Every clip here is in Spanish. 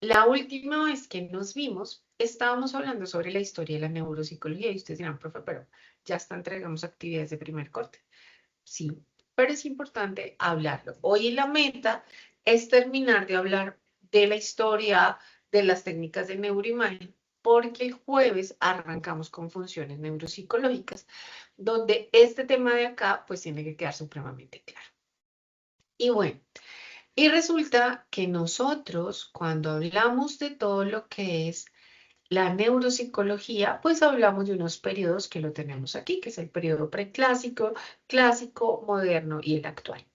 La última vez que nos vimos, estábamos hablando sobre la historia de la neuropsicología y ustedes dirán, profe, pero ya está, entregamos actividades de primer corte. Sí, pero es importante hablarlo. Hoy la meta es terminar de hablar de la historia, de las técnicas de neuroimagen, porque el jueves arrancamos con funciones neuropsicológicas, donde este tema de acá pues tiene que quedar supremamente claro. Y bueno, y resulta que nosotros cuando hablamos de todo lo que es la neuropsicología, pues hablamos de unos periodos que lo tenemos aquí, que es el periodo preclásico, clásico, moderno y el actual.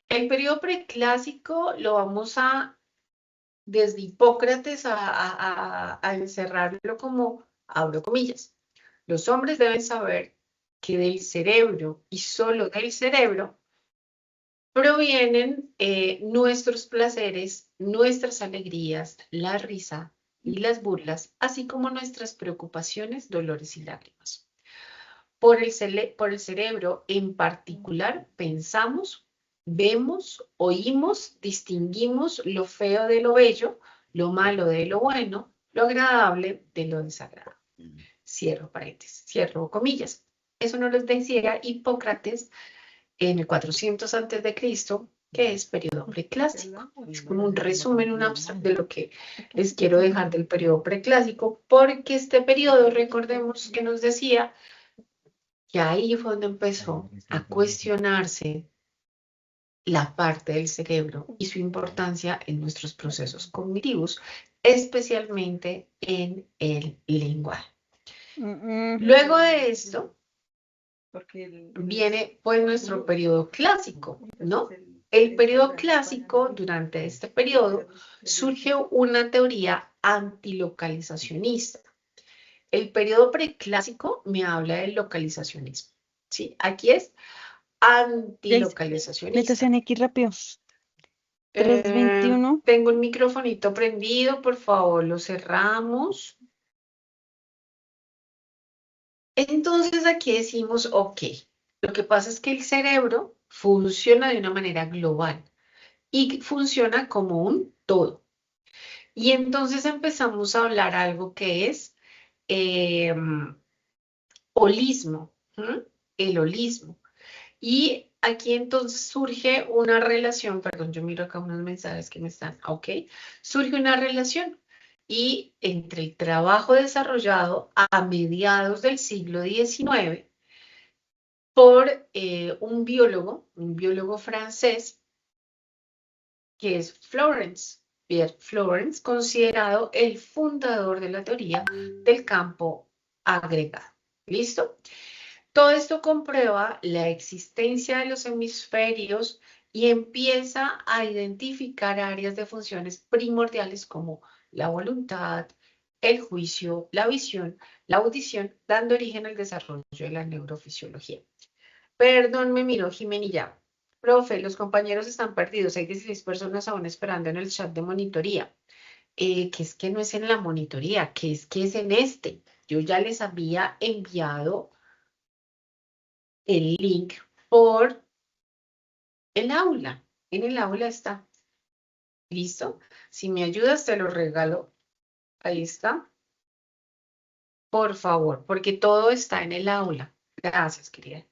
El periodo preclásico lo vamos a, desde Hipócrates, a encerrarlo como, abro comillas. Los hombres deben saber que del cerebro y solo del cerebro provienen nuestros placeres, nuestras alegrías, la risa y las burlas, así como nuestras preocupaciones, dolores y lágrimas. Por el cerebro en particular, pensamos, vemos, oímos, distinguimos lo feo de lo bello, lo malo de lo bueno, lo agradable de lo desagradable. Cierro paréntesis, cierro comillas. Eso nos lo decía Hipócrates en el 400 antes de Cristo, que es periodo preclásico. Es como un resumen, un abstract de lo que les quiero dejar del periodo preclásico, porque este periodo, recordemos que nos decía que ahí fue donde empezó a cuestionarse la parte del cerebro y su importancia en nuestros procesos cognitivos, especialmente en el lenguaje. Luego de esto, viene pues nuestro periodo clásico, ¿no? El periodo clásico, durante este periodo, surge una teoría antilocalizacionista. El periodo preclásico me habla del localizacionismo, ¿sí? Aquí es antilocalizacionista. Métase en X rápido. 321. Tengo el microfonito prendido, por favor, lo cerramos. Entonces aquí decimos, ok, lo que pasa es que el cerebro funciona de una manera global y funciona como un todo. Y entonces empezamos a hablar algo que es eh, holismo, ¿m? El holismo. Y aquí entonces surge una relación, perdón, yo miro acá unos mensajes que me están, ok, surge una relación y entre el trabajo desarrollado a mediados del siglo XIX por un biólogo francés, que es Florence, Pierre Florence, considerado el fundador de la teoría del campo agregado. ¿Listo? Todo esto comprueba la existencia de los hemisferios y empieza a identificar áreas de funciones primordiales como la voluntad, el juicio, la visión, la audición, dando origen al desarrollo de la neurofisiología. Perdón, me miro, Jimenilla. Profe, los compañeros están perdidos. Hay 16 personas aún esperando en el chat de monitoría. Que es que no es en la monitoría, que es en este. Yo ya les había enviado el link por el aula. En el aula está. ¿Listo? Si me ayudas, te lo regalo. Ahí está. Por favor, porque todo está en el aula. Gracias, querida.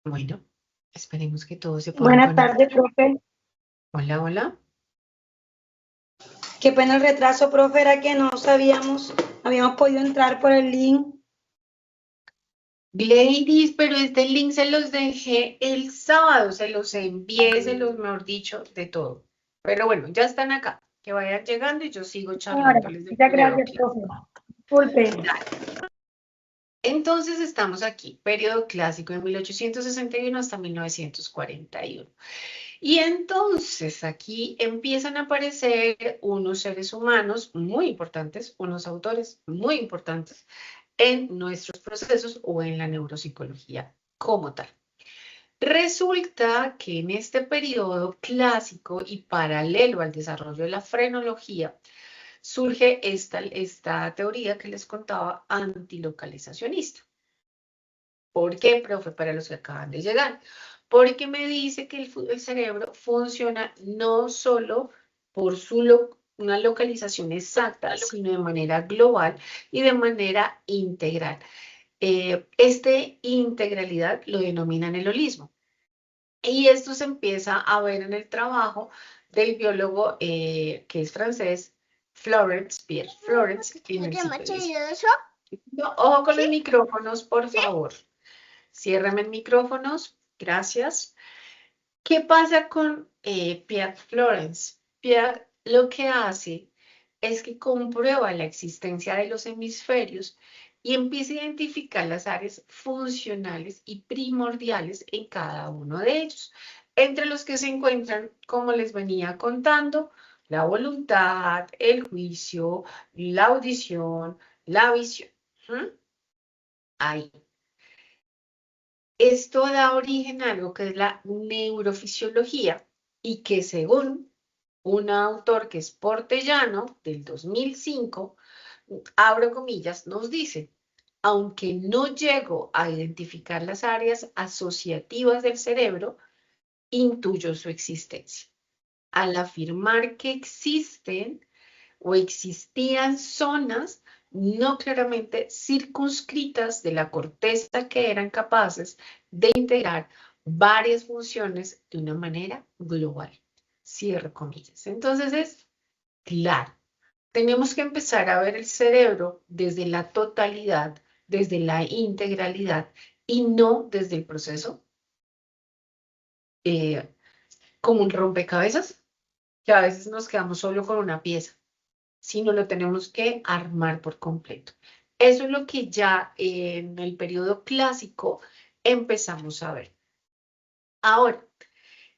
Bueno, esperemos que todos se puedan Buenas conectar. tardes, profe. Hola, hola. Qué pena el retraso, profe, era que no habíamos podido entrar por el link. Gladys, pero este link se los dejé el sábado, se los envié, mejor dicho, de todo. Pero bueno, ya están acá. Que vayan llegando y yo sigo Ahora, charlándoles del muchas periodo gracias, clásico. profe. Disculpe. Entonces estamos aquí, periodo clásico de 1861 hasta 1941. Y entonces aquí empiezan a aparecer unos seres humanos muy importantes, unos autores muy importantes en nuestros procesos o en la neuropsicología como tal. Resulta que en este periodo clásico y paralelo al desarrollo de la frenología, surge esta teoría que les contaba antilocalizacionista. ¿Por qué, profe? Para los que acaban de llegar. Porque me dice que el cerebro funciona no solo por una localización exacta, sino de manera global y de manera integral. Este integralidad lo denominan el holismo. Y esto se empieza a ver en el trabajo del biólogo que es francés, Pierre Florence, en el siglo XIX. No, ojo con los micrófonos, por favor. Ciérrame el micrófonos, gracias. ¿Qué pasa con Pierre Florence? Pierre lo que hace es que comprueba la existencia de los hemisferios y empieza a identificar las áreas funcionales y primordiales en cada uno de ellos, entre los que se encuentran, como les venía contando, la voluntad, el juicio, la audición, la visión. ¿Mm? Ahí. Esto da origen a algo que es la neurofisiología y que según un autor que es Portellano del 2005, abro comillas, nos dice, aunque no llego a identificar las áreas asociativas del cerebro, intuyo su existencia. Al afirmar que existen o existían zonas no claramente circunscritas de la corteza que eran capaces de integrar varias funciones de una manera global. Cierro comillas. Entonces es claro, tenemos que empezar a ver el cerebro desde la totalidad, desde la integralidad y no desde el proceso eh, como un rompecabezas, que a veces nos quedamos solo con una pieza, sino lo tenemos que armar por completo. Eso es lo que ya en el periodo clásico empezamos a ver. Ahora,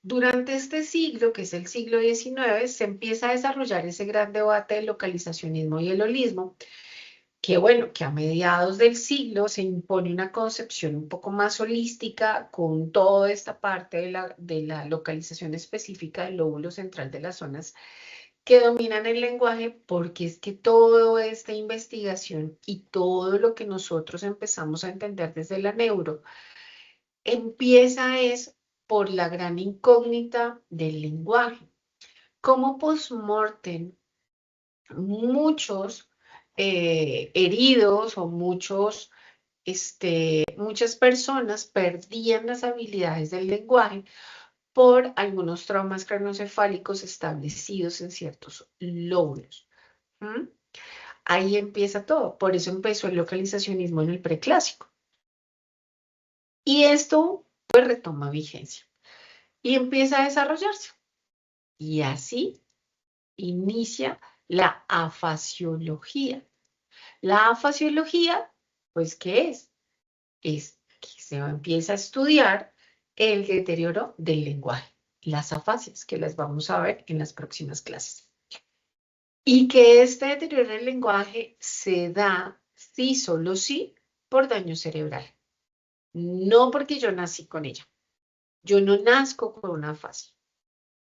durante este siglo, que es el siglo XIX, se empieza a desarrollar ese gran debate del localizacionismo y el holismo, que bueno, que a mediados del siglo se impone una concepción un poco más holística con toda esta parte de la localización específica del lóbulo central de las zonas que dominan el lenguaje, porque es que toda esta investigación y todo lo que nosotros empezamos a entender desde la neuro empieza es por la gran incógnita del lenguaje. Como post-mortem, muchos heridos o muchas personas perdían las habilidades del lenguaje por algunos traumas craneoencefálicos establecidos en ciertos lóbulos. ¿Mm? Ahí empieza todo. Por eso empezó el localizacionismo en el preclásico. Y esto pues retoma vigencia y empieza a desarrollarse. Y así inicia la afasiología. La afasiología, pues, ¿qué es? Es que se empieza a estudiar el deterioro del lenguaje, las afasias, que las vamos a ver en las próximas clases. Y que este deterioro del lenguaje se da, sí, solo sí, por daño cerebral. No porque yo nací con ella. Yo no nazco con una afasia.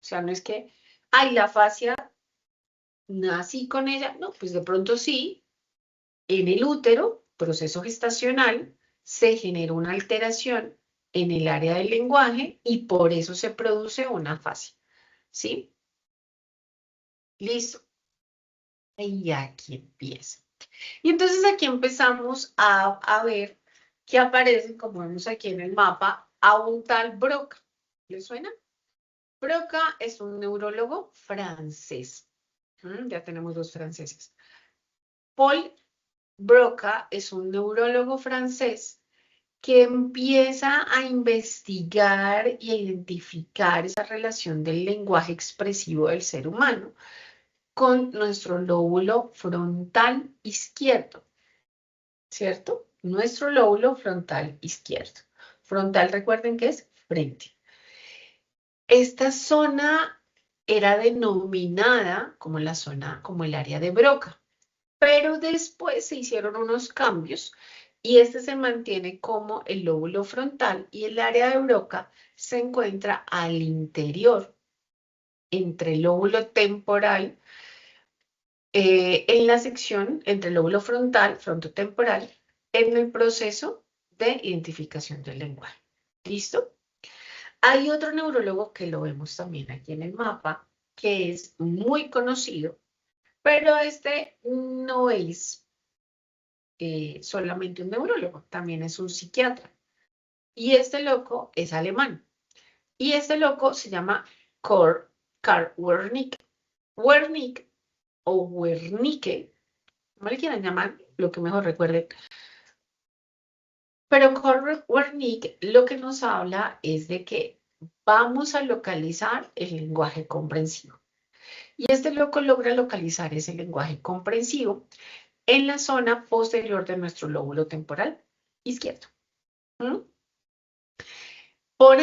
O sea, no es que, ay, la afasia, nací con ella. No, pues de pronto sí, en el útero, proceso gestacional, se genera una alteración en el área del lenguaje y por eso se produce una afasia. ¿Sí? Listo. Y aquí empieza. Y entonces aquí empezamos a ver que aparecen, como vemos aquí en el mapa, a un tal Broca. ¿Le suena? Broca es un neurólogo francés. Ya tenemos dos franceses. Paul Broca es un neurólogo francés que empieza a investigar y a identificar esa relación del lenguaje expresivo del ser humano con nuestro lóbulo frontal izquierdo, ¿cierto? Nuestro lóbulo frontal izquierdo. Frontal, recuerden que es frente. Esta zona era denominada como la zona, como el área de Broca, pero después se hicieron unos cambios y este se mantiene como el lóbulo frontal y el área de Broca se encuentra al interior, entre el lóbulo temporal, en la sección entre el lóbulo frontal, frontotemporal, en el proceso de identificación del lenguaje. ¿Listo? Hay otro neurólogo que lo vemos también aquí en el mapa, que es muy conocido, pero este no es solamente un neurólogo, también es un psiquiatra. Y este loco es alemán. Y este loco se llama Karl Wernicke. Wernicke o Wernicke, como le quieran llamar, lo que mejor recuerden. Pero Karl Wernicke lo que nos habla es de que vamos a localizar el lenguaje comprensivo. Y este loco logra localizar ese lenguaje comprensivo en la zona posterior de nuestro lóbulo temporal izquierdo. ¿Mm? Por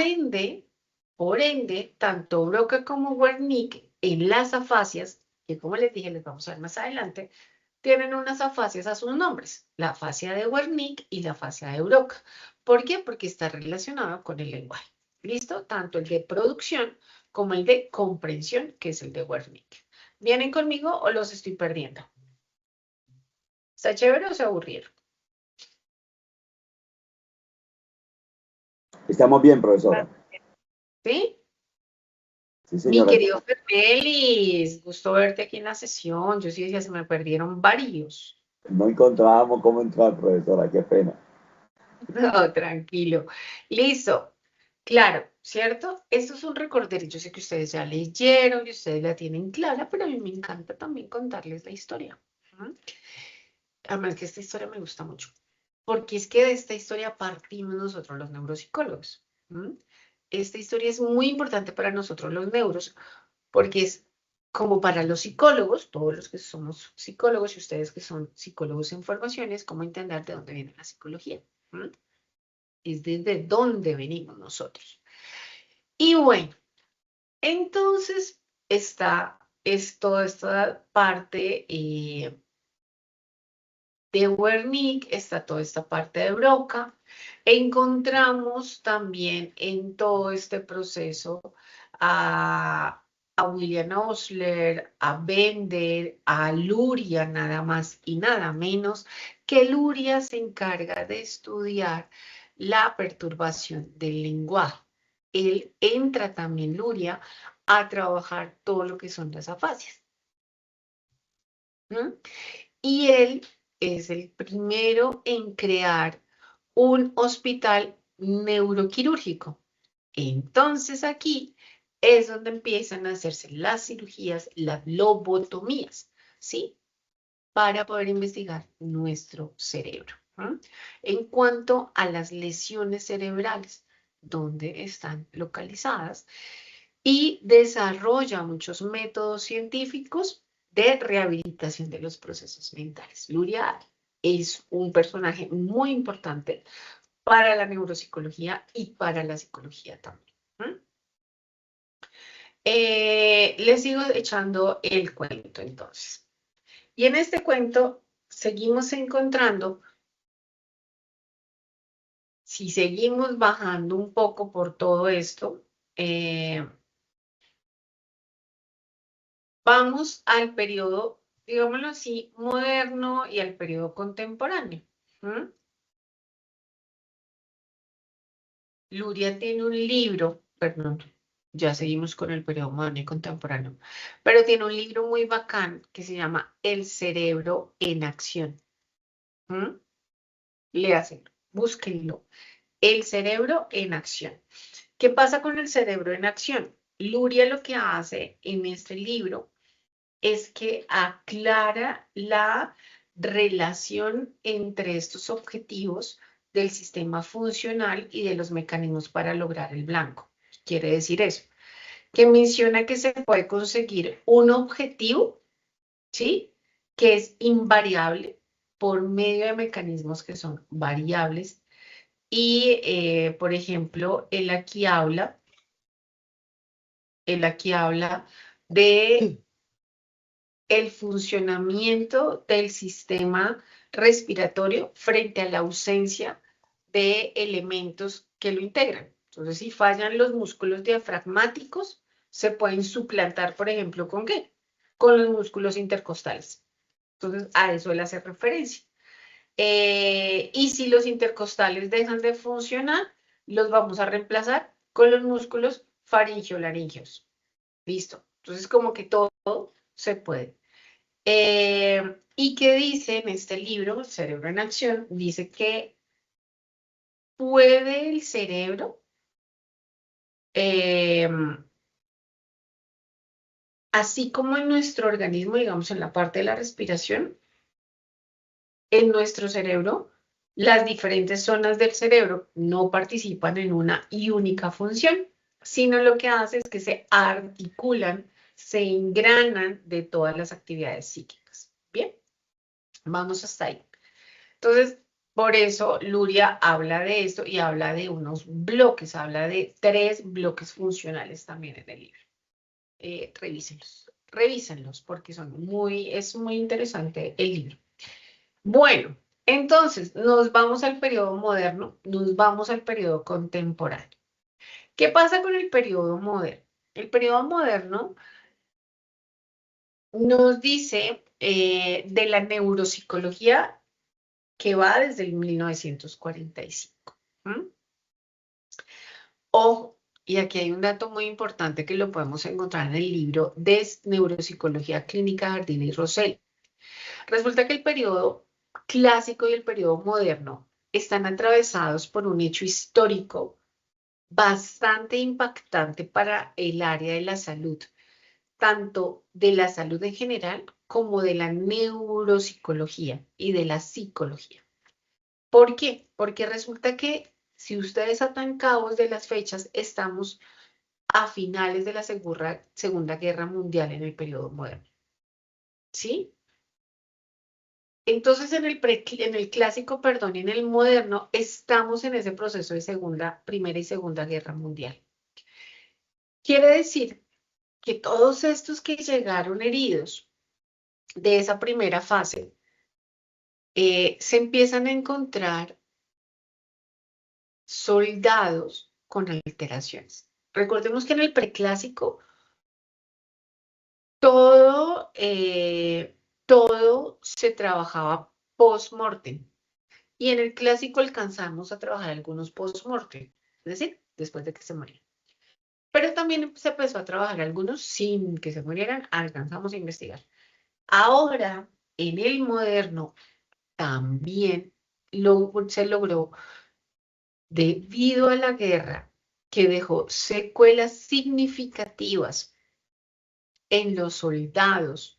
ende, tanto Broca como Wernicke en las afasias, que como les dije, les vamos a ver más adelante, tienen unas afasias a sus nombres, la afasia de Wernicke y la afasia de Broca. ¿Por qué? Porque está relacionado con el lenguaje. ¿Listo? Tanto el de producción como el de comprensión, que es el de Wernicke. ¿Vienen conmigo o los estoy perdiendo? ¿Está chévere o se aburrieron? Estamos bien, profesora. ¿Sí? Sí, Mi señora. querido Fernelis, gusto verte aquí en la sesión. Yo sí decía, se me perdieron varios. No encontrábamos cómo entrar, profesora. Qué pena. No, tranquilo. Listo. Claro, ¿cierto? Esto es un recorder. Yo sé que ustedes ya leyeron y ustedes la tienen clara, pero a mí me encanta también contarles la historia. ¿Mm? Además que esta historia me gusta mucho, porque es que de esta historia partimos nosotros los neuropsicólogos. ¿Mm? Esta historia es muy importante para nosotros los neuros, porque es como para los psicólogos, todos los que somos psicólogos y ustedes que son psicólogos en formación, es cómo entender de dónde viene la psicología. ¿Mm? Es desde dónde venimos nosotros. Y bueno, entonces es toda esta parte de Wernicke, está toda esta parte de Broca. Encontramos también en todo este proceso a William Osler, a Bender, a Luria, nada más y nada menos, que Luria se encarga de estudiar la perturbación del lenguaje. Él entra también, Luria, a trabajar todo lo que son las afasias. ¿Mm? Y él es el primero en crear un hospital neuroquirúrgico. Entonces aquí es donde empiezan a hacerse las cirugías, las lobotomías, ¿sí? Para poder investigar nuestro cerebro. ¿Mm? En cuanto a las lesiones cerebrales, ¿dónde están localizadas? Y desarrolla muchos métodos científicos de rehabilitación de los procesos mentales. Luria es un personaje muy importante para la neuropsicología y para la psicología también. Les sigo echando el cuento entonces. Y en este cuento seguimos encontrando, si seguimos bajando un poco por todo esto, vamos al periodo, digámoslo así, moderno y al periodo contemporáneo. ¿Mm? Luria tiene un libro, perdón, ya seguimos con el periodo moderno y contemporáneo, pero tiene un libro muy bacán que se llama El cerebro en acción. ¿Mm? Léaselo, búsquenlo. El cerebro en acción. ¿Qué pasa con el cerebro en acción? Luria lo que hace en este libro es que aclara la relación entre estos objetivos del sistema funcional y de los mecanismos para lograr el blanco. Quiere decir eso, que menciona que se puede conseguir un objetivo, ¿sí? Que es invariable por medio de mecanismos que son variables. Y, por ejemplo, él aquí habla de el funcionamiento del sistema respiratorio frente a la ausencia de elementos que lo integran. Entonces, si fallan los músculos diafragmáticos, se pueden suplantar, por ejemplo, ¿con qué? Con los músculos intercostales. Entonces, a eso él hace referencia. Y si los intercostales dejan de funcionar, los vamos a reemplazar con los músculos faringio-laríngeos. Listo. Entonces, como que todo se puede. ¿Y qué dice en este libro, Cerebro en Acción? Dice que puede el cerebro, así como en nuestro organismo, digamos, en la parte de la respiración, en nuestro cerebro, las diferentes zonas del cerebro no participan en una y única función, sino lo que hace es que se articulan, se engranan de todas las actividades psíquicas. Bien, vamos hasta ahí. Entonces, por eso Luria habla de esto y habla de unos bloques, habla de 3 bloques funcionales también en el libro. Revísenlos porque es muy interesante el libro. Bueno, entonces nos vamos al periodo moderno, nos vamos al periodo contemporáneo. ¿Qué pasa con el periodo moderno? El periodo moderno nos dice de la neuropsicología que va desde el 1945. Ojo, y aquí hay un dato muy importante que lo podemos encontrar en el libro de Neuropsicología Clínica Jardín y Rosell. Resulta que el periodo clásico y el periodo moderno están atravesados por un hecho histórico bastante impactante para el área de la salud, tanto de la salud en general como de la neuropsicología y de la psicología. ¿Por qué? Porque resulta que si ustedes atan cabos de las fechas, estamos a finales de la Segunda Guerra Mundial en el periodo moderno. ¿Sí? Entonces, en el clásico, perdón, y en el moderno, estamos en ese proceso de Primera y Segunda Guerra Mundial. Quiere decir que todos estos que llegaron heridos de esa primera fase, se empiezan a encontrar soldados con alteraciones. Recordemos que en el preclásico todo se trabajaba post-mortem. Y en el clásico alcanzamos a trabajar algunos post-mortem, es decir, después de que se murieron. Pero también se empezó a trabajar algunos sin que se murieran, alcanzamos a investigar. Ahora, en el moderno, también se logró, debido a la guerra, que dejó secuelas significativas en los soldados,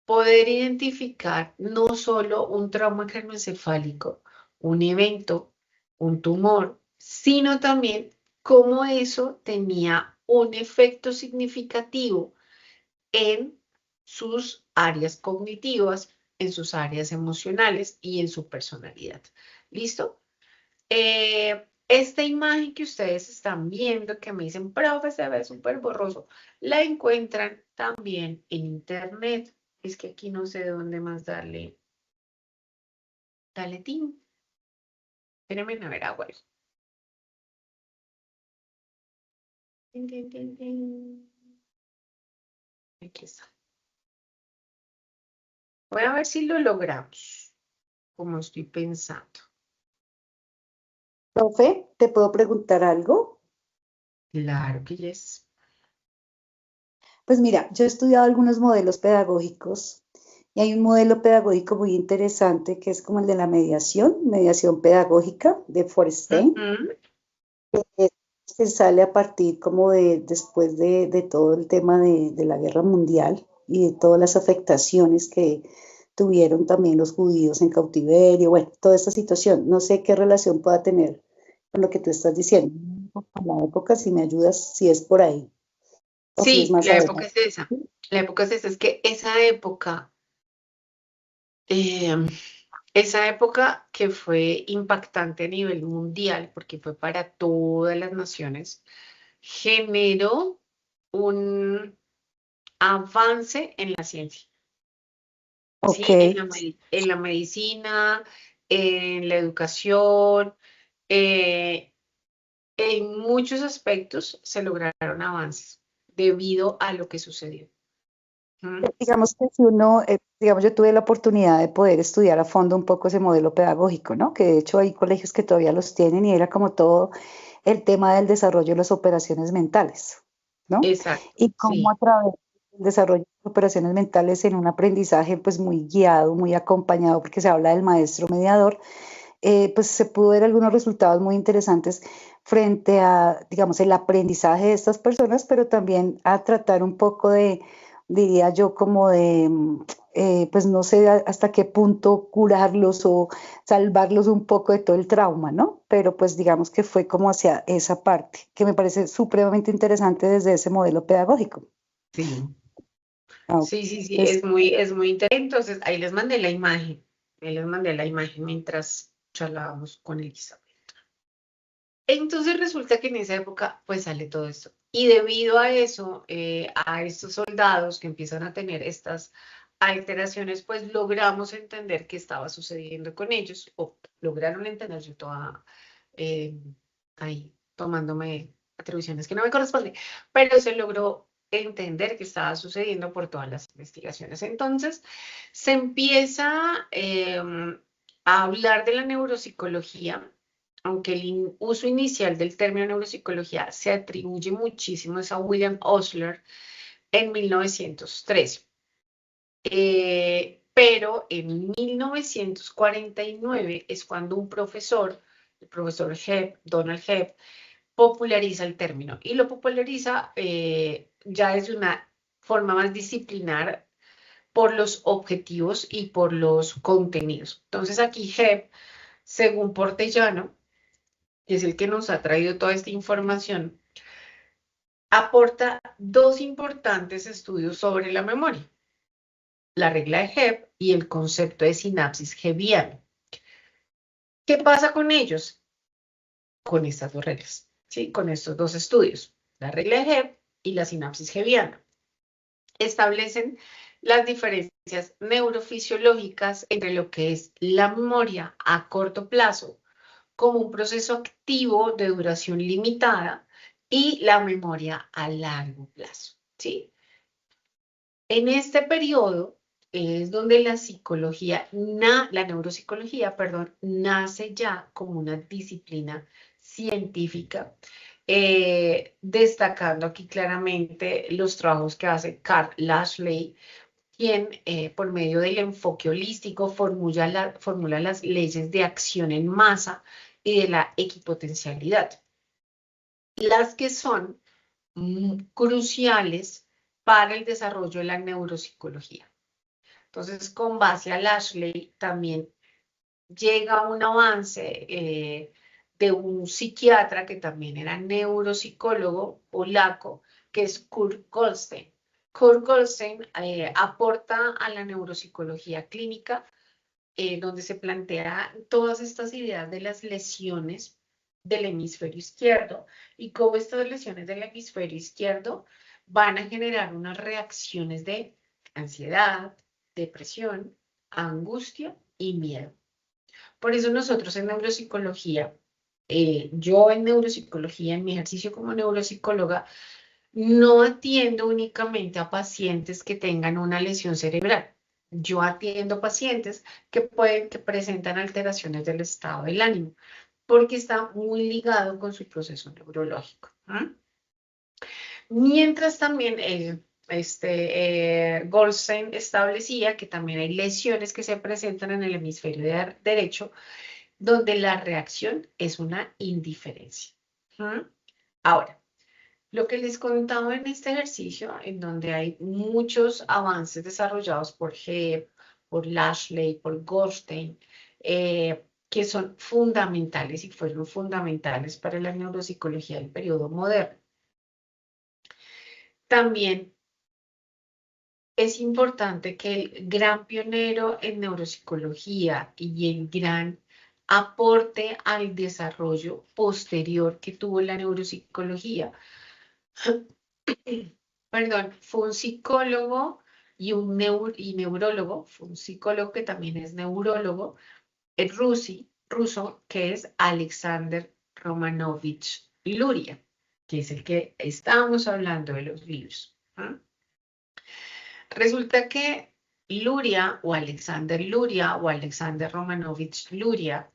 poder identificar no solo un trauma craneoencefálico, un evento, un tumor, sino también cómo eso tenía un efecto significativo en sus áreas cognitivas, en sus áreas emocionales y en su personalidad. ¿Listo? Esta imagen que ustedes están viendo, que me dicen, profe, se ve súper borroso, la encuentran también en internet. Es que aquí no sé dónde más darle. Dale, Tim. Espérenme a ver agua. Aquí está. Voy a ver si lo logramos, como estoy pensando. Profe, ¿te puedo preguntar algo? Claro que yes. Pues mira, yo he estudiado algunos modelos pedagógicos y hay un modelo pedagógico muy interesante que es como el de la mediación pedagógica de Forstein, que sale a partir como de después de todo el tema de la guerra mundial y de todas las afectaciones que tuvieron también los judíos en cautiverio, bueno, toda esta situación. No sé qué relación pueda tener con lo que tú estás diciendo. A la época, si me ayudas, si es por ahí. O si es Sí, más la época adelante. es esa. La época es esa. Es que esa época que fue impactante a nivel mundial, porque fue para todas las naciones, generó un avance en la ciencia, Ok, ¿sí? En la medicina, en la educación, eh, en muchos aspectos se lograron avances debido a lo que sucedió. Digamos que si uno, digamos, yo tuve la oportunidad de poder estudiar a fondo un poco ese modelo pedagógico, ¿no? Que de hecho hay colegios que todavía los tienen y era como todo el tema del desarrollo de las operaciones mentales, ¿no? Exacto, Y cómo sí. a través del desarrollo de operaciones mentales en un aprendizaje pues muy guiado, muy acompañado, porque se habla del maestro mediador, pues se pudo ver algunos resultados muy interesantes frente a, digamos, el aprendizaje de estas personas, pero también a tratar un poco de, diría yo, como de, pues no sé hasta qué punto curarlos o salvarlos un poco de todo el trauma, ¿no? Pero pues digamos que fue como hacia esa parte, que me parece supremamente interesante desde ese modelo pedagógico. Sí, Ah, sí, entonces, es muy interesante. Entonces, ahí les mandé la imagen. Ahí les mandé la imagen mientras charlábamos con Elizabeth. Entonces resulta que en esa época pues sale todo esto. Y debido a eso, a estos soldados que empiezan a tener estas alteraciones, pues logramos entender qué estaba sucediendo con ellos, o lograron entender, yo toda eh, ahí tomándome atribuciones que no me corresponden, pero se logró entender qué estaba sucediendo por todas las investigaciones. Entonces se empieza a hablar de la neuropsicología, aunque el uso inicial del término neuropsicología se atribuye muchísimo a William Osler en 1913. Pero en 1949 es cuando un profesor, el profesor Hebb, Donald Hebb, populariza el término y lo populariza ya desde una forma más disciplinar por los objetivos y por los contenidos. Entonces aquí Hebb, según Portellano, que es el que nos ha traído toda esta información, aporta dos importantes estudios sobre la memoria, la regla de Hebb y el concepto de sinapsis hebbiana. ¿Qué pasa con ellos? Con estas dos reglas, ¿sí? Con estos dos estudios, la regla de Hebb y la sinapsis hebbiana. Establecen las diferencias neurofisiológicas entre lo que es la memoria a corto plazo como un proceso activo de duración limitada y la memoria a largo plazo, ¿sí? En este periodo es donde la psicología, la neuropsicología, perdón, nace ya como una disciplina científica, destacando aquí claramente los trabajos que hace Carl Lashley, quien por medio del enfoque holístico formula las leyes de acción en masa y de la equipotencialidad, las que son cruciales para el desarrollo de la neuropsicología. Entonces, con base a Lashley, también llega un avance de un psiquiatra que también era neuropsicólogo polaco, que es Kurt Goldstein. Kurt Goldstein aporta a la neuropsicología clínica, donde se plantea todas estas ideas de las lesiones del hemisferio izquierdo y cómo estas lesiones del hemisferio izquierdo van a generar unas reacciones de ansiedad, depresión, angustia y miedo. Por eso nosotros en neuropsicología, yo en neuropsicología, en mi ejercicio como neuropsicóloga, no atiendo únicamente a pacientes que tengan una lesión cerebral. Yo atiendo pacientes que presentan alteraciones del estado del ánimo, porque está muy ligado con su proceso neurológico. Mientras también Goldstein establecía que también hay lesiones que se presentan en el hemisferio derecho, donde la reacción es una indiferencia. Ahora, lo que les contaba en este ejercicio, en donde hay muchos avances desarrollados por Hebb, por Lashley, por Goldstein, que son fundamentales y fueron fundamentales para la neuropsicología del periodo moderno. También es importante que el gran pionero en neuropsicología y el gran aporte al desarrollo posterior que tuvo la neuropsicología, perdón, fue un psicólogo y un neurólogo, fue un psicólogo que también es neurólogo, el ruso, que es Alexander Romanovich Luria, que es el que estábamos hablando de los libros. Resulta que Luria o Alexander Luria o Alexander Romanovich Luria,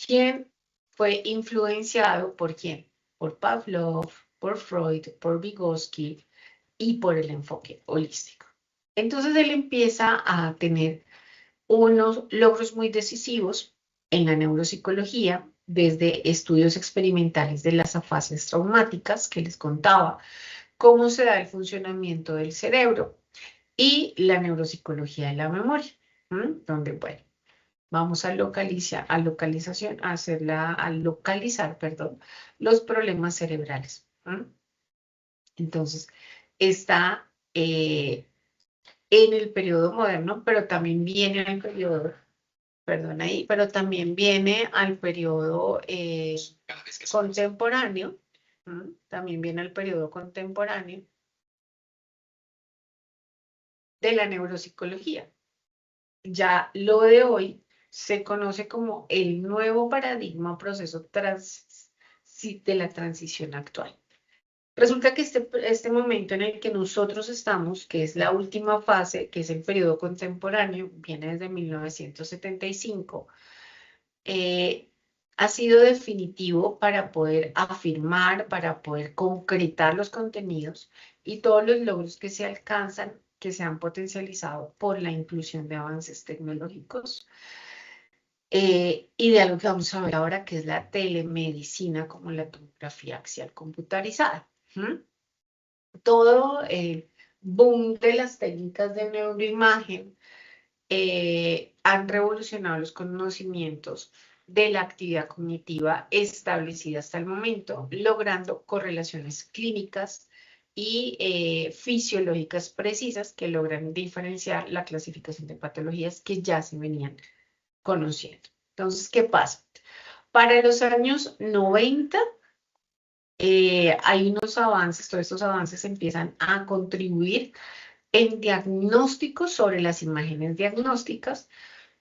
¿quién fue influenciado por quién? Por Pavlov, por Freud, por Vygotsky y por el enfoque holístico. Entonces él empieza a tener unos logros muy decisivos en la neuropsicología, desde estudios experimentales de las afasias traumáticas que les contaba, cómo se da el funcionamiento del cerebro y la neuropsicología de la memoria, donde, bueno, vamos a localizar, perdón, los problemas cerebrales. Entonces, está en el periodo moderno, pero también viene al periodo, perdón ahí, pero también viene al periodo contemporáneo, también viene al periodo contemporáneo de la neuropsicología. Ya lo de hoy se conoce como el nuevo paradigma o proceso de la transición actual. Resulta que este momento en el que nosotros estamos, que es la última fase, que es el periodo contemporáneo, viene desde 1975, ha sido definitivo para poder afirmar, para poder concretar los contenidos y todos los logros que se alcanzan, que se han potencializado por la inclusión de avances tecnológicos. Y de algo que vamos a ver ahora, que es la telemedicina, como la tomografía axial computarizada. Todo el boom de las técnicas de neuroimagen han revolucionado los conocimientos de la actividad cognitiva establecida hasta el momento, logrando correlaciones clínicas y fisiológicas precisas que logran diferenciar la clasificación de patologías que ya se venían conociendo. Entonces, ¿qué pasa? Para los años 90, hay unos avances, todos estos avances empiezan a contribuir en diagnósticos sobre las imágenes diagnósticas,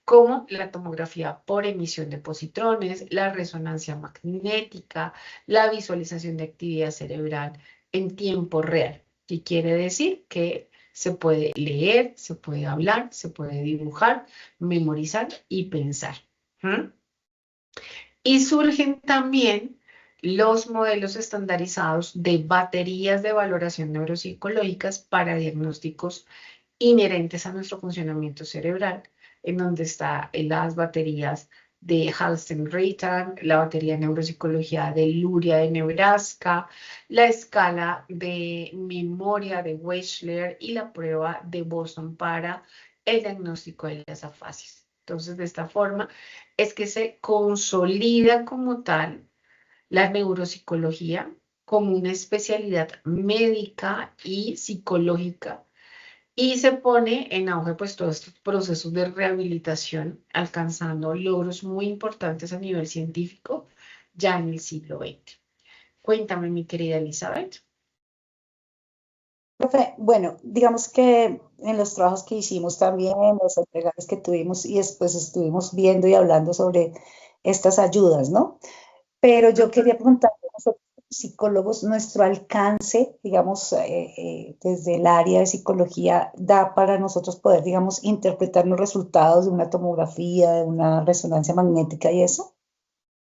como la tomografía por emisión de positrones, la resonancia magnética, la visualización de actividad cerebral en tiempo real, que quiere decir que se puede leer, se puede hablar, se puede dibujar, memorizar y pensar. Y surgen también los modelos estandarizados de baterías de valoración neuropsicológicas para diagnósticos inherentes a nuestro funcionamiento cerebral, en donde están las baterías de Halstenritan, la batería de neuropsicología de Luria de Nebraska, la escala de memoria de Wechsler y la prueba de Boston para el diagnóstico de las afasias. Entonces, de esta forma es que se consolida como tal la neuropsicología como una especialidad médica y psicológica, y se pone en auge pues todos estos procesos de rehabilitación, alcanzando logros muy importantes a nivel científico ya en el siglo XX. Cuéntame, mi querida Elizabeth. Profe, bueno, digamos que en los trabajos que hicimos también, los entregables que tuvimos y después estuvimos viendo y hablando sobre estas ayudas, ¿no? Pero yo quería preguntarle a nosotros, psicólogos, nuestro alcance, digamos, desde el área de psicología, da para nosotros poder, digamos, interpretar los resultados de una tomografía, de una resonancia magnética y eso.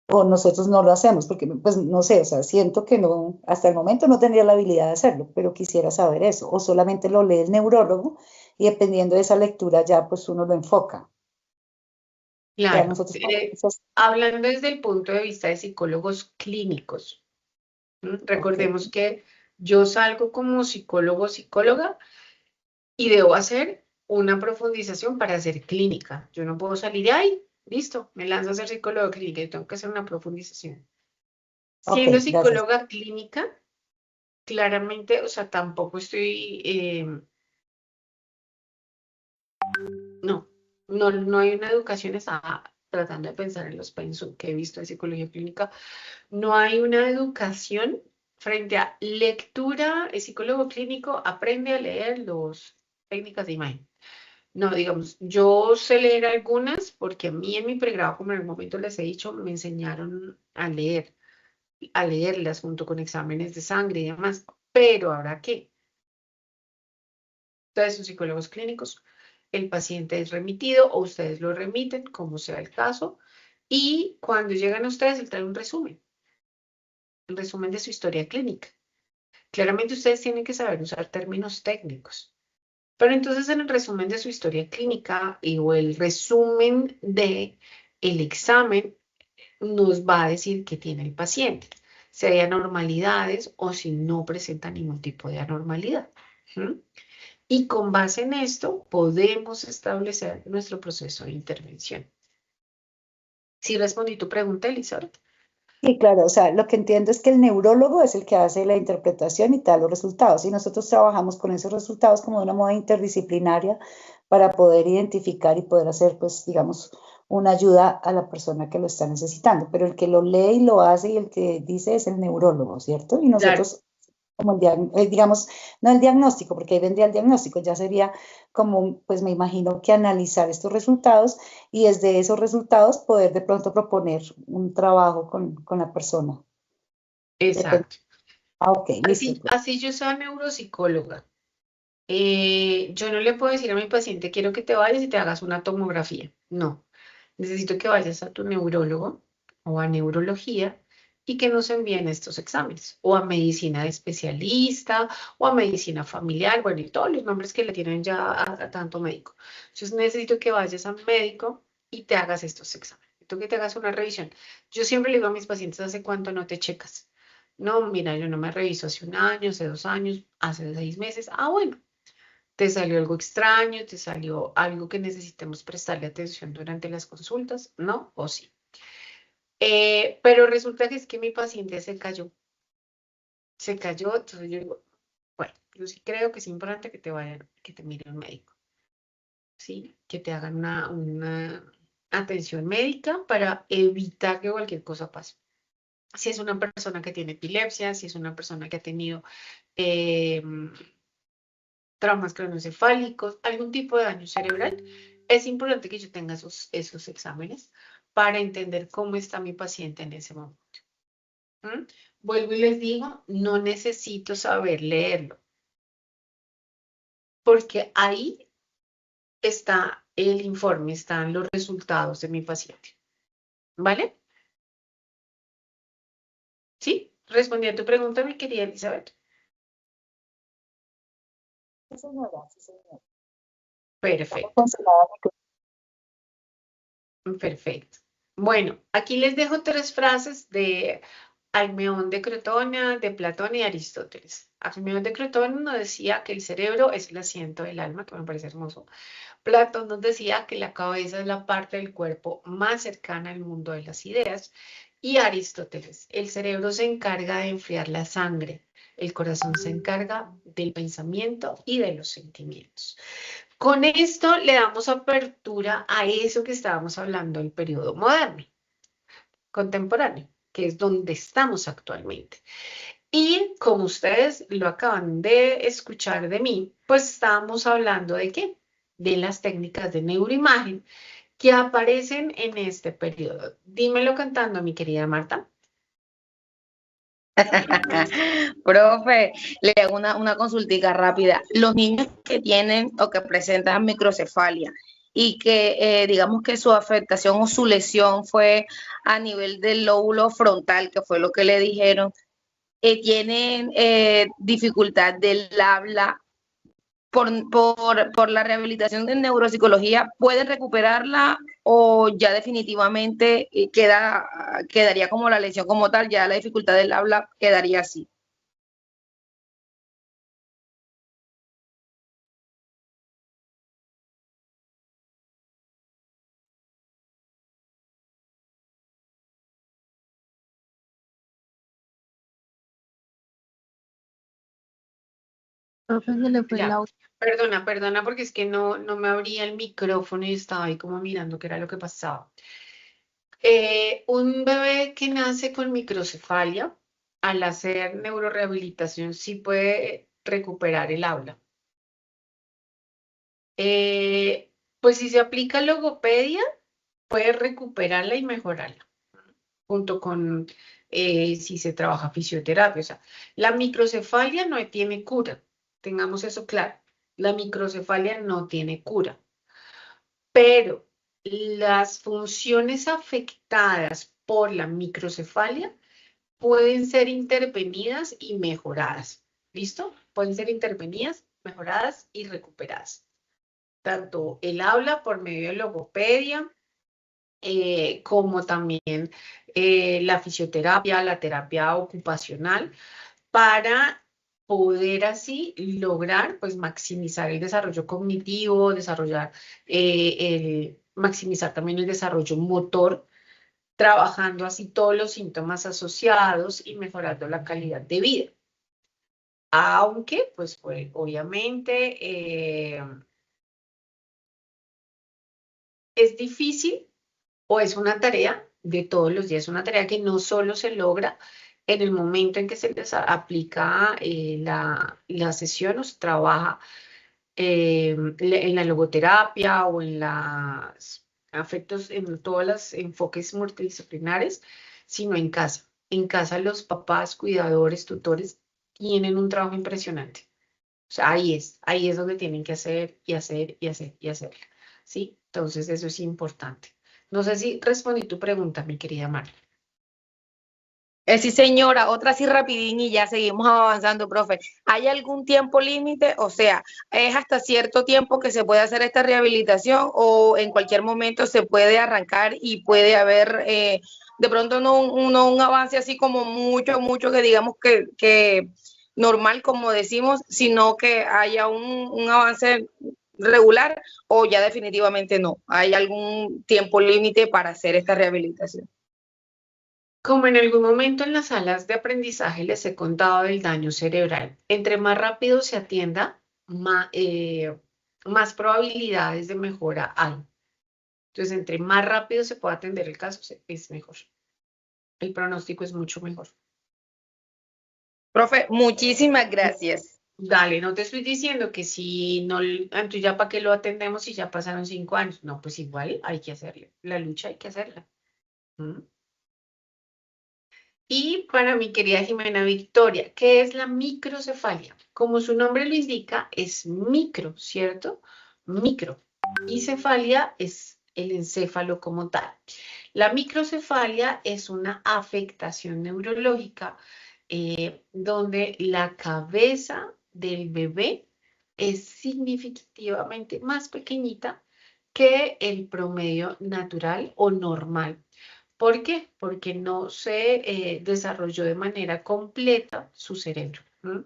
O nosotros no lo hacemos, porque, pues, no sé, o sea, siento que no, hasta el momento no tendría la habilidad de hacerlo, pero quisiera saber eso. O solamente lo lee el neurólogo y dependiendo de esa lectura ya, pues, uno lo enfoca. Ya Claro, nosotros hablando desde el punto de vista de psicólogos clínicos, recordemos que yo salgo como psicólogo o psicóloga y debo hacer una profundización para hacer clínica. Yo no puedo salir de ahí, listo, me lanzo a ser psicólogo clínica y tengo que hacer una profundización. Ok, Siendo gracias. psicóloga clínica, claramente, o sea, tampoco estoy, no hay una educación, estaba tratando de pensar en los pensum que he visto de psicología clínica, no hay una educación frente a lectura. El psicólogo clínico aprende a leer las técnicas de imagen. No, digamos, yo sé leer algunas porque a mí en mi pregrado, como en el momento les he dicho, me enseñaron a leerlas junto con exámenes de sangre y demás. Pero ¿ahora qué? Ustedes son psicólogos clínicos, el paciente es remitido o ustedes lo remiten, como sea el caso, y cuando llegan a ustedes, él trae un resumen de su historia clínica. Claramente ustedes tienen que saber usar términos técnicos, pero entonces en el resumen de su historia clínica o el resumen de el examen nos va a decir qué tiene el paciente, si hay anormalidades o si no presenta ningún tipo de anormalidad. ¿Mm? Y con base en esto podemos establecer nuestro proceso de intervención. ¿Sí respondí tu pregunta, Elizabeth? Sí, claro, o sea, lo que entiendo es que el neurólogo es el que hace la interpretación y te da los resultados, y nosotros trabajamos con esos resultados como de una moda interdisciplinaria para poder identificar y poder hacer, pues, digamos, una ayuda a la persona que lo está necesitando, pero el que lo lee y lo hace y el que dice es el neurólogo, ¿cierto? Y Claro. nosotros, como digamos, no el diagnóstico, porque ahí vendría el diagnóstico, ya sería como, pues me imagino que analizar estos resultados y desde esos resultados poder de pronto proponer un trabajo con la persona. Depende. Exacto. Ah, ok, listo. Así yo soy neuropsicóloga. Yo no le puedo decir a mi paciente, quiero que te vayas y te hagas una tomografía. No, necesito que vayas a tu neurólogo o a neurología y que nos envíen estos exámenes, o a medicina de especialista, o a medicina familiar, bueno, y todos los nombres que le tienen ya a tanto médico. Entonces necesito que vayas a un médico y te hagas estos exámenes. Necesito que te hagas una revisión. Yo siempre le digo a mis pacientes, ¿hace cuánto no te checas? No, mira, yo no me reviso hace un año, hace 2 años, hace 6 meses. Ah, bueno, te salió algo extraño, te salió algo que necesitemos prestarle atención durante las consultas, ¿no? O sí. Pero resulta que es que mi paciente se cayó, entonces yo digo, bueno, yo sí creo que es importante que te vayan, que te mire un médico, ¿sí? Que te hagan una atención médica para evitar que cualquier cosa pase. Si es una persona que tiene epilepsia, si es una persona que ha tenido eh, traumas craneoencefálicos, algún tipo de daño cerebral, es importante que yo tenga esos exámenes para entender cómo está mi paciente en ese momento. ¿Mm? Vuelvo y les digo, no necesito saber leerlo, porque ahí está el informe, están los resultados de mi paciente. ¿Vale? ¿Sí? Respondí a tu pregunta, mi querida Elizabeth. Sí, señora, sí, señora. Perfecto, Cancelada. perfecto. Bueno, aquí les dejo 3 frases de Almeón de Crotona, de Platón y Aristóteles. Almeón de Crotona nos decía que el cerebro es el asiento del alma, que me parece hermoso. Platón nos decía que la cabeza es la parte del cuerpo más cercana al mundo de las ideas. Y Aristóteles, el cerebro se encarga de enfriar la sangre, el corazón se encarga del pensamiento y de los sentimientos. Con esto le damos apertura a eso que estábamos hablando del periodo moderno, contemporáneo, que es donde estamos actualmente. Y como ustedes lo acaban de escuchar de mí, pues estábamos hablando de qué? De las técnicas de neuroimagen que aparecen en este periodo. Dímelo cantando, mi querida Marta. Profe, le hago una consultica rápida. Los niños que tienen o que presentan microcefalia y que digamos que su afectación o su lesión fue a nivel del lóbulo frontal, que fue lo que le dijeron, tienen dificultad del habla por la rehabilitación de neuropsicología, ¿pueden recuperarla o ya definitivamente quedaría como la lesión como tal, ya la dificultad del habla quedaría así? Profe, se le fue el Ya, audio. perdona, porque es que no me abría el micrófono y estaba ahí como mirando qué era lo que pasaba. Un bebé que nace con microcefalia, al hacer neurorehabilitación, sí puede recuperar el habla. Pues si se aplica logopedia, puede recuperarla y mejorarla, junto con si se trabaja fisioterapia. O sea, la microcefalia no tiene cura, tengamos eso claro. La microcefalia no tiene cura, pero las funciones afectadas por la microcefalia pueden ser intervenidas y mejoradas. ¿Listo? Pueden ser intervenidas, mejoradas y recuperadas. Tanto el habla por medio de logopedia, como también la fisioterapia, la terapia ocupacional, para poder así lograr pues maximizar el desarrollo cognitivo, maximizar también el desarrollo motor, trabajando así todos los síntomas asociados y mejorando la calidad de vida. Aunque, pues obviamente, es difícil o es una tarea de todos los días, una tarea que no solo se logra en el momento en que se les aplica la sesión o se trabaja en la logoterapia o en los afectos, en todos los enfoques multidisciplinares, sino en casa. En casa los papás, cuidadores, tutores tienen un trabajo impresionante. O sea, ahí es donde tienen que hacer y hacer y hacer y hacer. ¿Sí? Entonces eso es importante. No sé si respondí tu pregunta, mi querida Marta. Sí, señora, otra así rapidín y ya seguimos avanzando, profe. ¿Hay algún tiempo límite? O sea, ¿es hasta cierto tiempo que se puede hacer esta rehabilitación o en cualquier momento se puede arrancar y puede haber de pronto no un avance así como mucho que digamos que normal, como decimos, sino que haya un avance regular o ya definitivamente no? ¿Hay algún tiempo límite para hacer esta rehabilitación? Como en algún momento en las salas de aprendizaje les he contado del daño cerebral, entre más rápido se atienda, más probabilidades de mejora hay. Entonces, entre más rápido se pueda atender el caso, es mejor. El pronóstico es mucho mejor. Profe, muchísimas gracias. Dale, no te estoy diciendo que si no, entonces ya para qué lo atendemos si ya pasaron 5 años. No, pues igual hay que hacerle. La lucha hay que hacerla. ¿Mm? Y para mi querida Jimena Victoria, ¿qué es la microcefalia? Como su nombre lo indica, es micro, ¿cierto? Micro. Y cefalia es el encéfalo como tal. La microcefalia es una afectación neurológica donde la cabeza del bebé es significativamente más pequeñita que el promedio natural o normal. ¿Por qué? Porque no se desarrolló de manera completa su cerebro. ¿Mm?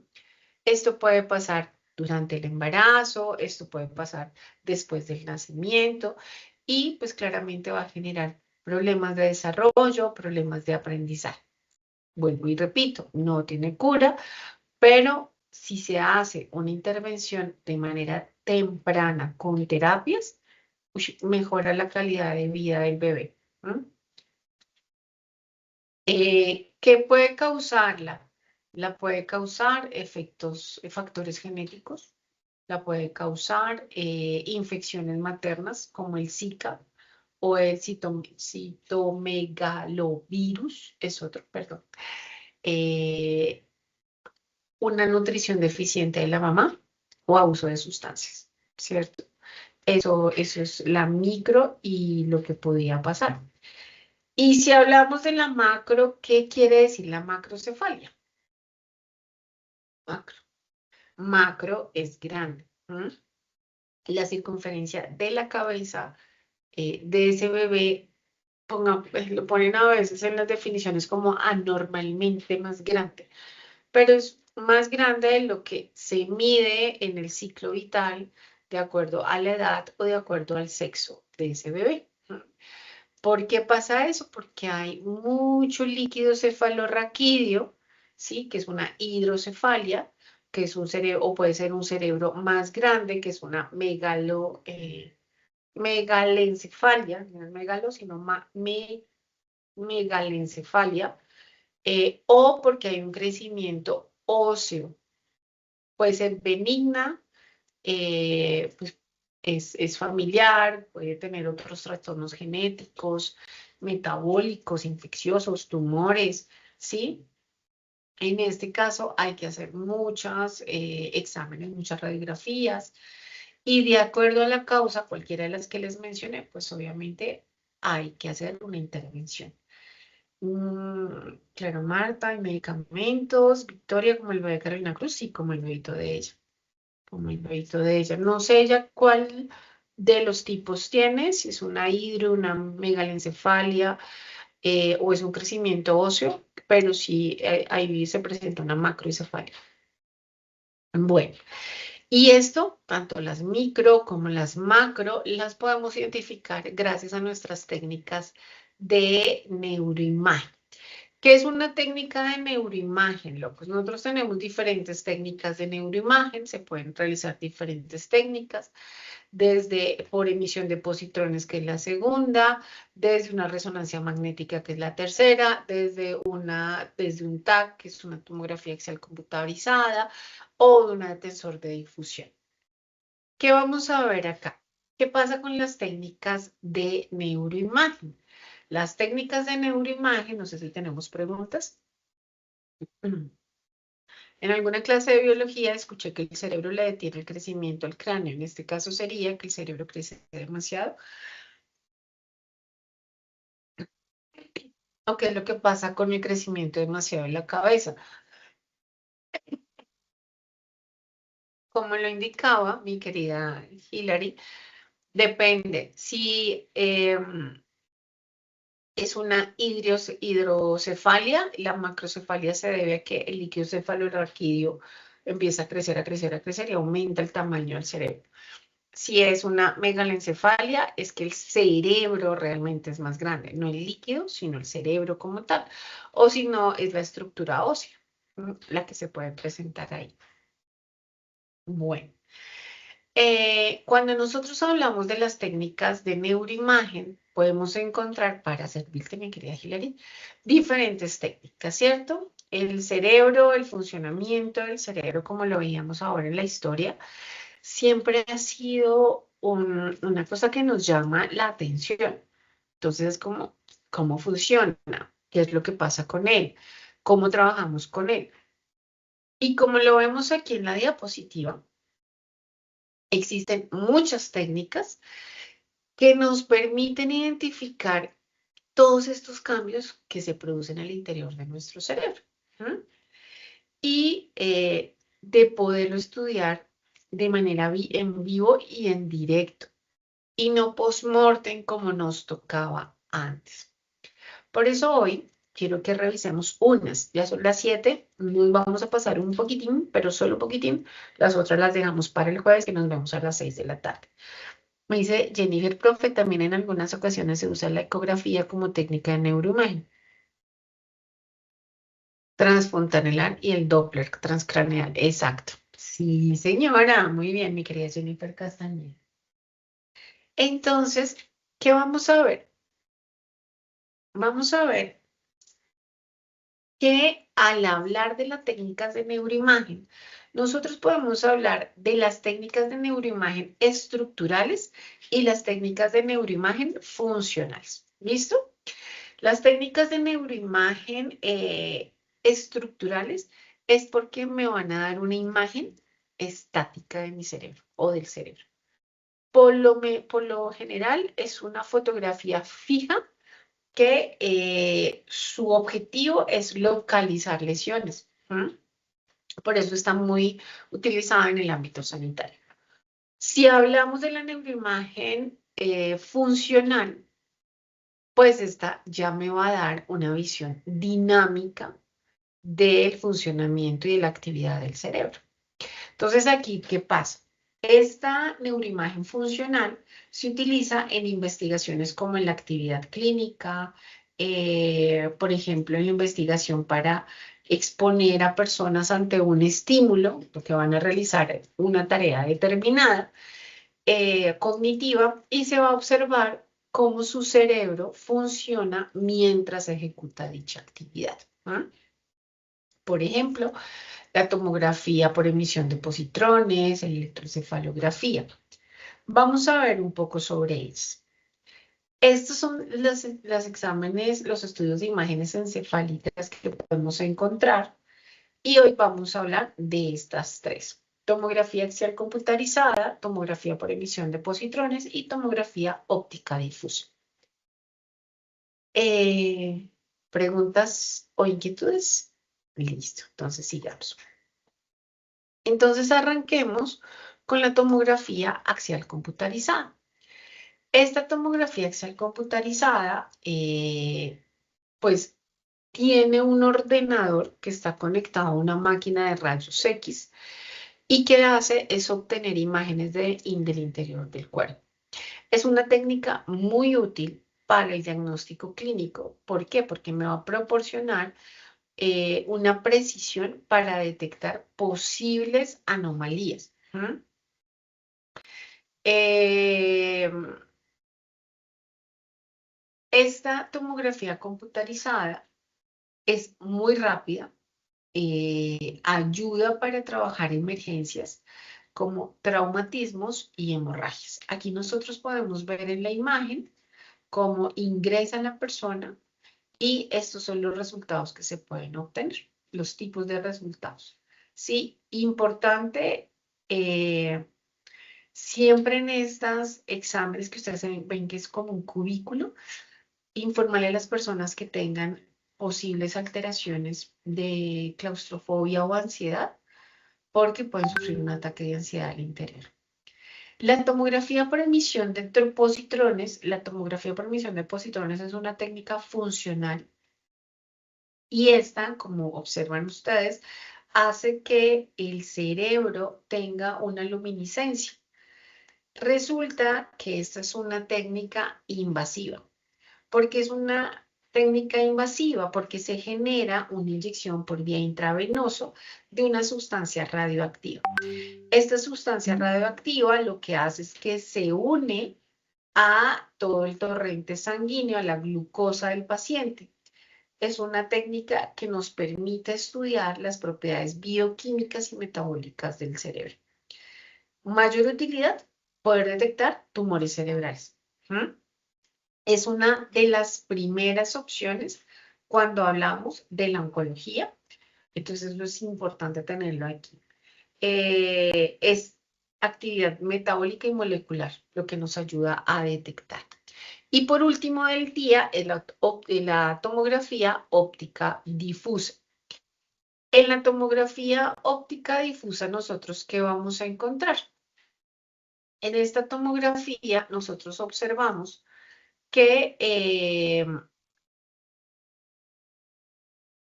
Esto puede pasar durante el embarazo, esto puede pasar después del nacimiento y pues claramente va a generar problemas de desarrollo, problemas de aprendizaje. Vuelvo y repito, no tiene cura, pero si se hace una intervención de manera temprana con terapias, mejora la calidad de vida del bebé. ¿Mm? ¿Qué puede causarla? La puede causar factores genéticos, la puede causar infecciones maternas como el Zika o el citomegalovirus, es otro, perdón. Una nutrición deficiente de la mamá o abuso de sustancias, ¿cierto? Eso es la micro y lo que podía pasar. Y si hablamos de la macro, ¿qué quiere decir la macrocefalia? Macro. Macro es grande. ¿Mm? La circunferencia de la cabeza de ese bebé, lo ponen a veces en las definiciones como anormalmente más grande, pero es más grande de lo que se mide en el ciclo vital de acuerdo a la edad o de acuerdo al sexo de ese bebé. ¿Mm? ¿Por qué pasa eso? Porque hay mucho líquido cefalorraquídeo, ¿sí? Que es una hidrocefalia, que es un cerebro, o puede ser un cerebro más grande, que es una megalencefalia, no es megalo, sino megalencefalia, o porque hay un crecimiento óseo. Puede ser benigna, pues es familiar, puede tener otros trastornos genéticos, metabólicos, infecciosos, tumores, ¿sí? En este caso hay que hacer muchos exámenes, muchas radiografías, y de acuerdo a la causa, cualquiera de las que les mencioné, pues obviamente hay que hacer una intervención. Claro, Marta, hay medicamentos, Victoria, como el bebé de Carolina Cruz, sí, como el bebito de ella, como el bebito de ella. No sé ella cuál de los tipos tiene, si es una hidro, una megalencefalia, o es un crecimiento óseo, pero sí ahí se presenta una macroencefalia. Bueno, y esto, tanto las micro como las macro, las podemos identificar gracias a nuestras técnicas de neuroimagen. ¿Qué es una técnica de neuroimagen, locos? Nosotros tenemos diferentes técnicas de neuroimagen, se pueden realizar diferentes técnicas, desde por emisión de positrones, que es la segunda, desde una resonancia magnética, que es la tercera, desde un TAC, que es una tomografía axial computarizada, o de un tensor de difusión. ¿Qué vamos a ver acá? ¿Qué pasa con las técnicas de neuroimagen? Las técnicas de neuroimagen, no sé si tenemos preguntas. En alguna clase de biología escuché que el cerebro le detiene el crecimiento al cráneo. En este caso sería que el cerebro crece demasiado. ¿O qué es lo que pasa con el crecimiento demasiado en la cabeza? Como lo indicaba mi querida Hilary, depende. Si es una hidrocefalia, la macrocefalia se debe a que el líquido cefalorraquídeo empieza a crecer y aumenta el tamaño del cerebro. Si es una megalencefalia, es que el cerebro realmente es más grande, no el líquido, sino el cerebro como tal. O si no, es la estructura ósea, la que se puede presentar ahí. Bueno, cuando nosotros hablamos de las técnicas de neuroimagen, podemos encontrar, para servirte, mi querida Hilary, diferentes técnicas, ¿cierto? El cerebro, el funcionamiento del cerebro, como lo veíamos ahora en la historia, siempre ha sido una cosa que nos llama la atención. Entonces, es como, ¿cómo funciona? ¿Qué es lo que pasa con él? ¿Cómo trabajamos con él? Y como lo vemos aquí en la diapositiva, existen muchas técnicas que nos permiten identificar todos estos cambios que se producen al interior de nuestro cerebro. Y de poderlo estudiar de manera en vivo y en directo, y no post-mortem como nos tocaba antes. Por eso hoy quiero que revisemos unas. Ya son las 7, nos vamos a pasar un poquitín, pero solo un poquitín. Las otras las dejamos para el jueves, que nos vemos a las 6 de la tarde. Me dice Jennifer, profe, también en algunas ocasiones se usa la ecografía como técnica de neuroimagen transfontanelar y el Doppler transcraneal. Exacto. Sí, señora. Muy bien, mi querida Jennifer Castañeda. Entonces, ¿qué vamos a ver? Vamos a ver que al hablar de las técnicas de neuroimagen, nosotros podemos hablar de las técnicas de neuroimagen estructurales y las técnicas de neuroimagen funcionales. ¿Listo? Las técnicas de neuroimagen estructurales es porque me van a dar una imagen estática de mi cerebro o del cerebro. Por lo general es una fotografía fija que su objetivo es localizar lesiones. Por eso está muy utilizada en el ámbito sanitario. Si hablamos de la neuroimagen funcional, pues esta ya me va a dar una visión dinámica del funcionamiento y de la actividad del cerebro. Entonces aquí, ¿qué pasa? Esta neuroimagen funcional se utiliza en investigaciones como en la actividad clínica, por ejemplo, en la investigación para exponer a personas ante un estímulo, porque van a realizar una tarea determinada, cognitiva, y se va a observar cómo su cerebro funciona mientras ejecuta dicha actividad. Por ejemplo, la tomografía por emisión de positrones, la electroencefalografía. Vamos a ver un poco sobre ellos. Estos son los exámenes, los estudios de imágenes encefálicas que podemos encontrar Y hoy vamos a hablar de estas tres. Tomografía axial computarizada, tomografía por emisión de positrones y tomografía óptica difusa. ¿Preguntas o inquietudes? Listo, entonces sigamos. Entonces arranquemos con la tomografía axial computarizada. Esta tomografía axial computarizada, pues tiene un ordenador que está conectado a una máquina de rayos X y que hace es obtener imágenes del interior del cuerpo. Es una técnica muy útil para el diagnóstico clínico. ¿Por qué? Porque me va a proporcionar una precisión para detectar posibles anomalías. Esta tomografía computarizada es muy rápida, ayuda para trabajar emergencias como traumatismos y hemorragias. Aquí nosotros podemos ver en la imagen cómo ingresa la persona y estos son los resultados que se pueden obtener, los tipos de resultados. Sí, importante, siempre en estos exámenes que ustedes ven que es como un cubículo, informarle a las personas que tengan posibles alteraciones de claustrofobia o ansiedad, porque pueden sufrir un ataque de ansiedad al interior. La tomografía por emisión de positrones, la tomografía por emisión de positrones es una técnica funcional y esta, como observan ustedes, hace que el cerebro tenga una luminiscencia. Resulta que esta es una técnica invasiva. ¿Por qué es una técnica invasiva? Porque se genera una inyección por vía intravenosa de una sustancia radioactiva. Esta sustancia radioactiva lo que hace es que se une a todo el torrente sanguíneo, a la glucosa del paciente. Es una técnica que nos permite estudiar las propiedades bioquímicas y metabólicas del cerebro. Mayor utilidad, poder detectar tumores cerebrales. Es una de las primeras opciones cuando hablamos de la oncología. Entonces, eso es importante tenerlo aquí. Es actividad metabólica y molecular, lo que nos ayuda a detectar. Y por último del día es la tomografía óptica difusa. En la tomografía óptica difusa, nosotros, ¿qué vamos a encontrar? En esta tomografía, nosotros observamos que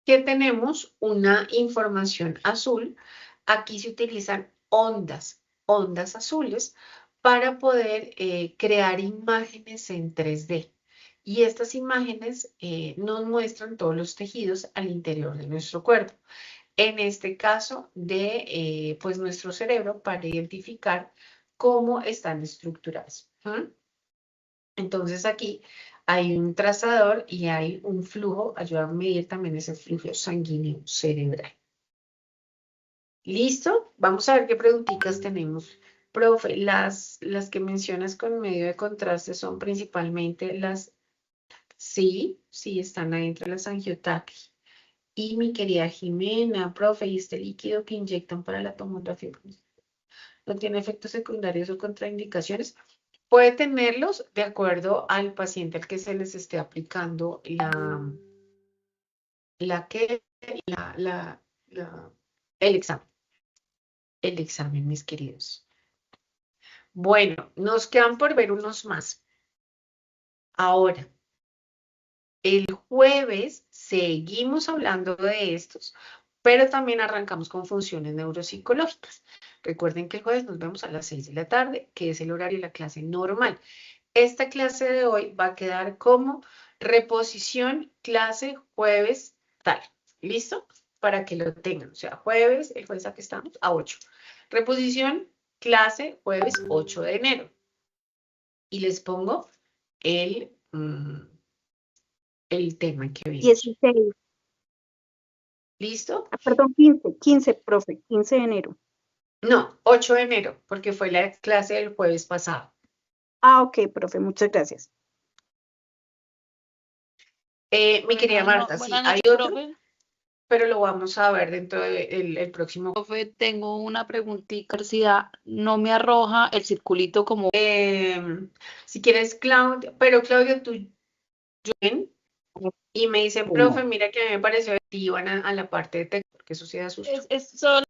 tenemos una información azul. Aquí se utilizan ondas azules para poder crear imágenes en 3D. Y estas imágenes nos muestran todos los tejidos al interior de nuestro cuerpo. En este caso de pues nuestro cerebro para identificar cómo están estructurados. Entonces aquí hay un trazador y hay un flujo, ayuda a medir también ese flujo sanguíneo cerebral. ¿Listo? Vamos a ver qué preguntitas tenemos. Profe, las que mencionas con medio de contraste son principalmente las, sí, están ahí entre las angiotaquias. Y mi querida Jimena, profe, ¿y este líquido que inyectan para la tomografía no tiene efectos secundarios o contraindicaciones? Puede tenerlos de acuerdo al paciente al que se les esté aplicando el examen. El examen, mis queridos. Bueno, nos quedan por ver unos más. Ahora, el jueves seguimos hablando de estos, pero también arrancamos con funciones neuropsicológicas. Recuerden que el jueves nos vemos a las 6 de la tarde, que es el horario de la clase normal. Esta clase de hoy va a quedar como reposición clase jueves tal. ¿Listo? Para que lo tengan. O sea, jueves, el jueves aquí estamos, a 8. Reposición clase jueves 8 de enero. Y les pongo el tema que viene. 16. ¿Listo? Perdón, 15, profe, 15 de enero. No, 8 de enero, porque fue la clase del jueves pasado. Ah, ok, profe, muchas gracias. Mi querida Marta, sí, hay otro. pero lo vamos a ver dentro del próximo. Profe, tengo una preguntita. Universidad no me arroja el circulito como. Si quieres, Claudia, pero Claudia, tú y me dicen, profe, mira que a mí me pareció que iban a la parte de texto, porque eso sí da susto. Es solo.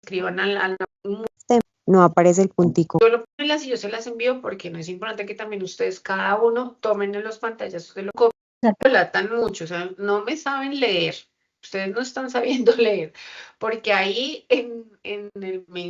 Escriban al No aparece el puntico. yo lo pongo en las y yo se las envío porque no es importante que también ustedes, cada uno, tomen en los pantallazos de lo que relatan mucho, o sea, no me saben leer, ustedes no están sabiendo leer, porque ahí en el